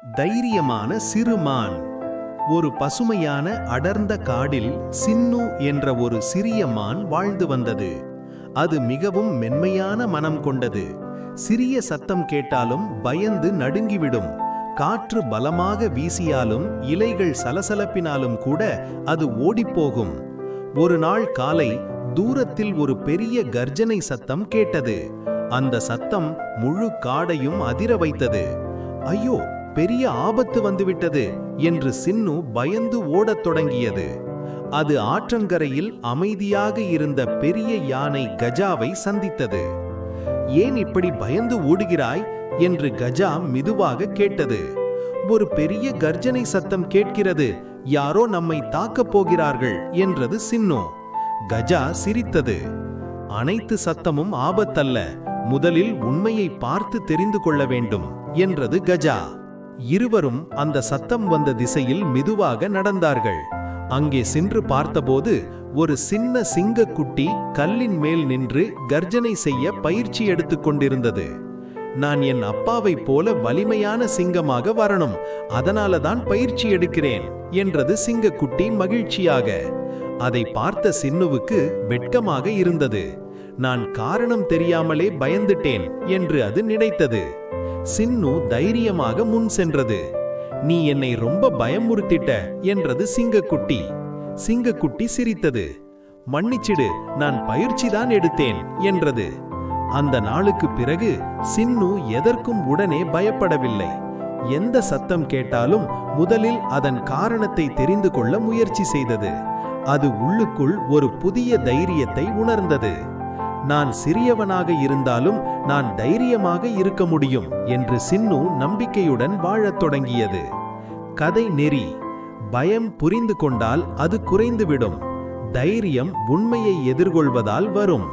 தைரியமான சிறுமான். ஒரு பசுமையான அடர்ந்த காடில் சின்னு என்ற ஒரு சிறிய மான் வாழ்ந்து வந்தது. அது மிகவும் மென்மையான மனம் கொண்டது. சிறிய சத்தம் கேட்டாலும் பயந்து நடுங்கிவிடும். காற்று பலமாக வீசியாலும் இலைகள் சலசலப்பினாலும் கூட அது ஓடிப்போகும். ஒரு நாள் காலை தூரத்தில் ஒரு பெரிய கர்ஜனை சத்தம் கேட்டது. அந்த சத்தம் முழு காடையும் அதிர வைத்தது. ஐயோ, பெரிய ஆபத்து வந்துவிட்டது என்று சின்னு பயந்து ஓடத் தொடங்கியது. அது ஆற்றங்கரையில் அமைதியாக இருந்த பெரிய யானை கஜாவை சந்தித்தது. ஏன் இப்படி பயந்து ஓடுகிறாய் என்று கஜா மெதுவாக கேட்டது. ஒரு பெரிய கர்ஜனை சத்தம் கேட்கிறது, யாரோ நம்மை தாக்கப் போகிறார்கள் என்றது சின்னு. கஜா சிரித்தது. அனைத்து சத்தமும் ஆபத்தல்ல, முதலில் உண்மையை பார்த்து தெரிந்து கொள்ள வேண்டும் என்றது கஜா. இருவரும் அந்த சத்தம் வந்த திசையில் மெதுவாக நடந்தார்கள். அங்கே சென்று பார்த்தபோது ஒரு சின்ன சிங்கக்குட்டி கல்லின் மேல் நின்று கர்ஜனை செய்ய பயிற்சி எடுத்துக் கொண்டிருந்தது. நான் என் அப்பாவைப் போல வலிமையான சிங்கமாக வரணும், அதனாலதான் பயிற்சி எடுக்கிறேன் என்றது சிங்கக்குட்டி மகிழ்ச்சியாக. அதை பார்த்த சின்னுவுக்கு வெட்கமாக இருந்தது. நான் காரணம் தெரியாமலே பயந்துட்டேன் என்று அது நினைத்தது. சின்னு தைரியமாக முன் சென்றது. நீ என்னை ரொம்ப பயமுறுத்திட்ட என்றது சிங்கக்குட்டி. சிங்கக்குட்டி சிரித்தது. மன்னிச்சிடு, நான் பயிற்சிதான் எடுத்தேன் என்றது. அந்த நாளுக்கு பிறகு சின்னு எதற்கும் உடனே பயப்படவில்லை. எந்த சத்தம் கேட்டாலும் முதலில் அதன் காரணத்தை தெரிந்து கொள்ள முயற்சி செய்தது. அது உள்ளுக்குள் ஒரு புதிய தைரியத்தை உணர்ந்தது. நான் சிறியவனாக இருந்தாலும் நான் தைரியமாக இருக்க முடியும் என்று சின்னு நம்பிக்கையுடன் வாழத் தொடங்கியது. கதை நெறி: பயம் புரிந்து கொண்டால் அது குறைந்துவிடும். தைரியம் உண்மையை எதிர்கொள்வதால் வரும்.